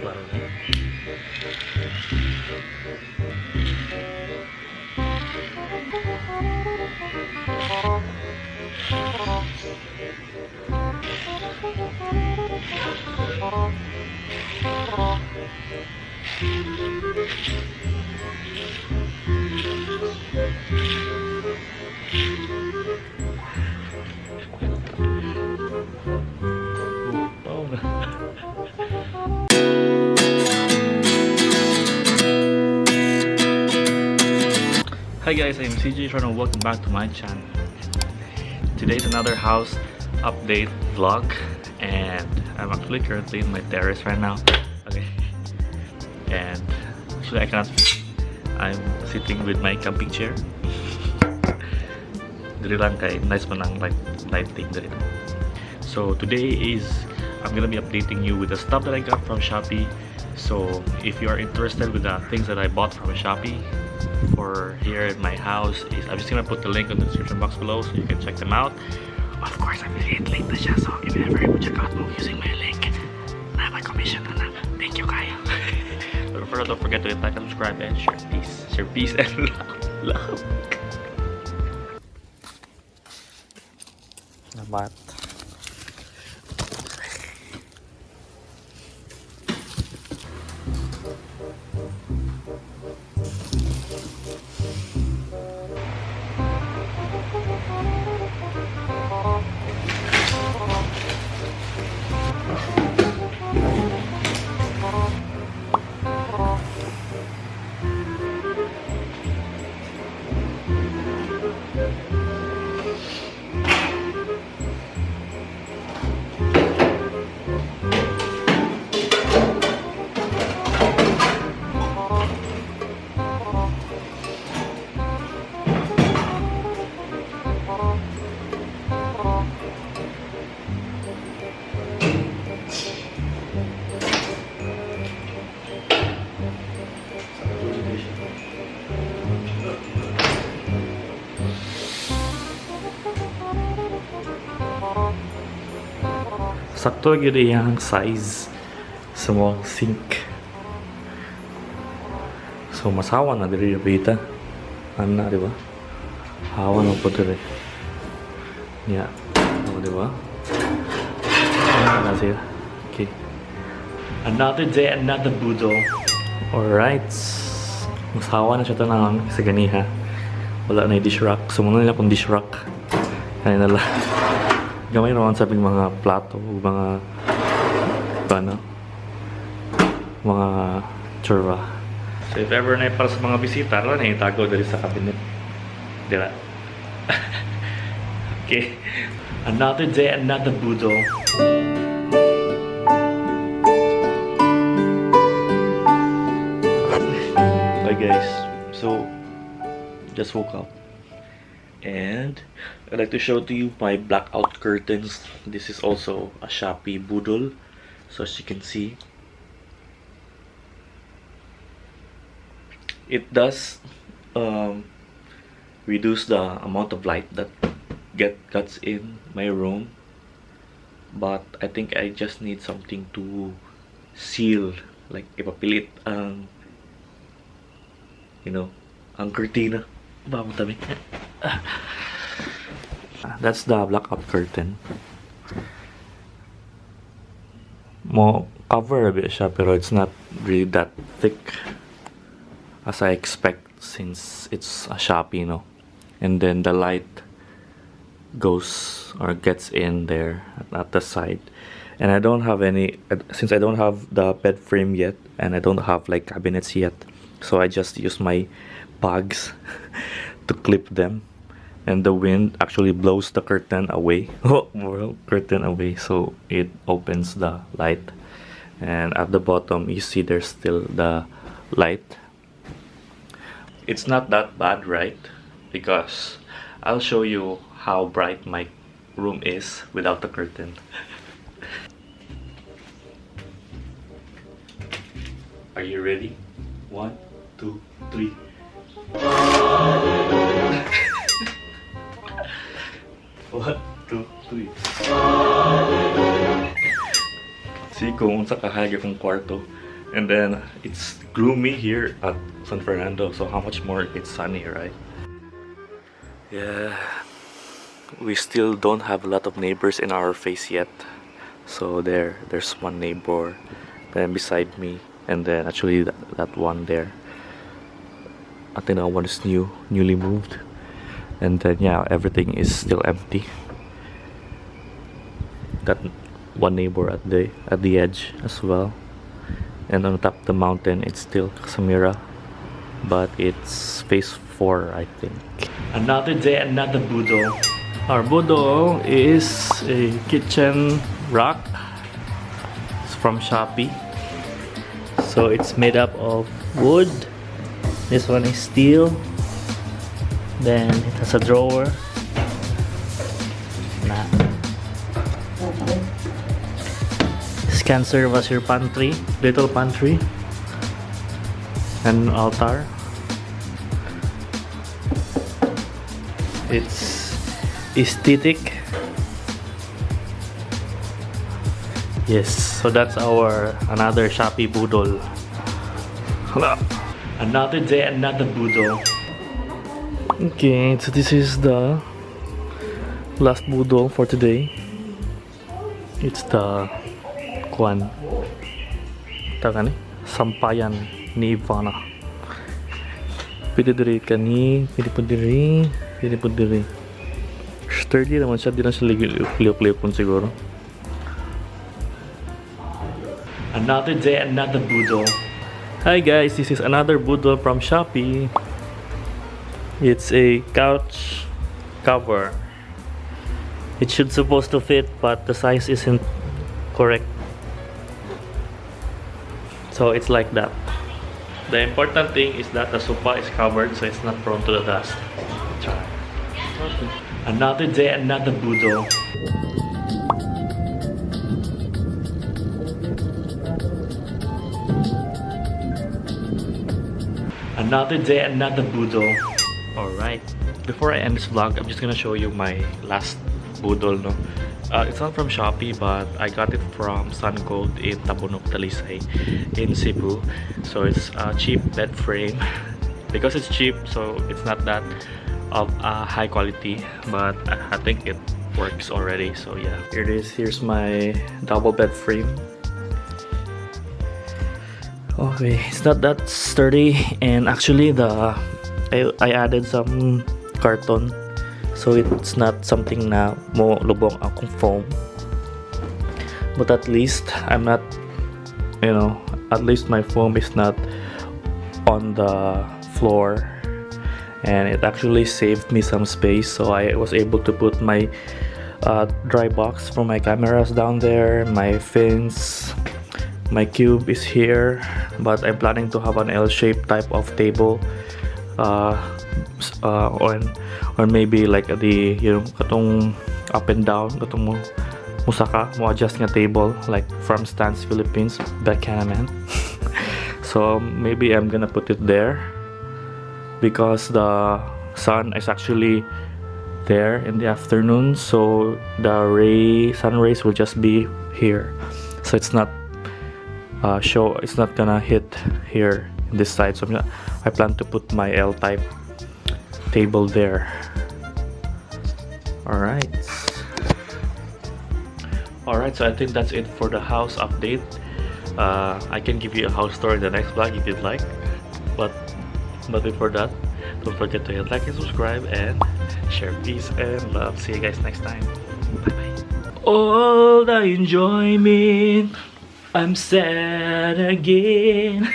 Hi guys, I'm ping.cjestrada. Welcome back to my channel. Today's another house update vlog, and I'm actually currently in my terrace right now. Okay, and actually I'm sitting with my camping chair. Dili lang kay nice man ang lighting dito. So today I'm gonna be updating you with the stuff that I got from Shopee. So if you are interested with the things that I bought from Shopee for here at my house, I'm just gonna put the link in the description box below so you can check them out. Of course, I'm affiliate link na siya, so if you ever check out mo using my link, na may commission na. Thank you kayo. But first, don't forget to hit like and subscribe and share peace and love. Namat. Sakto gyud iyang size sa mga sink. So masawa na diri bita. Ana, di ba? Hawa na po diri. Yeah. Di ba? Ano siya? Okay. Another day, another budol. Alright. Masawa na siya tanang sa ganiha. Wala na yung dish rack. Sumunod nila kung dish rack. Kaya nala. Gamay naman sa mga plato, mga mga churra. So if ever na para sa mga bisita, na itago dali sa cabinet. Dira. Okay. Another day, another budol. Hi guys. So just woke up. And I'd like to show to you my blackout curtains. This is also a Shopee Budol. So as you can see, it does reduce the amount of light that gets in my room. But I think I just need something to seal, like ipapilit ang, ang cortina. That's the blackout curtain. Mo cover a bit siya, pero it's not really that thick as I expect since it's a Shopee, and then the light goes or gets in there at the side. And I don't have any, since I don't have the bed frame yet and I don't have like cabinets yet, so I just use my bags to clip them, and the wind actually blows the curtain away. Curtain away, so it opens the light, and at the bottom you see there's still the light. It's not that bad, right? Because I'll show you how bright my room is without the curtain. Are you ready? 1, 2, 3. 1, 2, 3. See kung sa kahagi kong kwarto. And then it's gloomy here at San Fernando, so how much more it's sunny, right? Yeah, we still don't have a lot of neighbors in our face yet. So there's one neighbor, then beside me, and then actually that one there. I think that one is newly moved, and then yeah, everything is still empty. Got one neighbor at the edge as well, and on top of the mountain it's still Casamira, but it's phase 4, I think. Another day, another budol. Our budol is a kitchen rack. It's from Shopee, so it's made up of wood. This one is steel, then it has a drawer. This can serve as your pantry, little pantry, and an altar. It's aesthetic. Yes, so that's our another Shopee budol. Another day, another budol. Okay, so this is the last budol for today. It's the Sampayan ni Ivana. Pwede diri kani, pwede po diri. Sturdy naman siya, di na siya liop-liopon siguro. Another day, another budol. Hi guys, this is another budol from Shopee. It's a couch cover. It should supposed to fit, but the size isn't correct. So it's like that. The important thing is that the sofa is covered, so it's not prone to the dust. Another day, another budol. Another day, another budol. Alright, before I end this vlog, I'm just gonna show you my last budol, no? It's not from Shopee, but I got it from Sun Gold in Tabunok, Talisay, in Cebu. So it's a cheap bed frame. Because it's cheap, so it's not that of high quality, but I think it works already. So yeah, here it is. Here's my double bed frame. Okay, it's not that sturdy, and actually I added some carton, so it's not something na mo lubong akong foam. But at least I'm not, at least my foam is not on the floor, and it actually saved me some space. So I was able to put my dry box for my cameras down there, my fins. My cube is here, but I'm planning to have an L-shaped type of table, or maybe like the katong up and down, katong musaka mo adjust nga table like from Stance Philippines, that kind of man. So maybe I'm gonna put it there because the sun is actually there in the afternoon, so the sun rays will just be here, so it's not it's not gonna hit here in this side. So I plan to put my L-type table there. Alright, so I think that's it for the house update. I can give you a house tour in the next vlog if you'd like, but before that, don't forget to hit like and subscribe and share. Peace and love. See you guys next time. Bye bye. All the enjoyment, I'm sad again.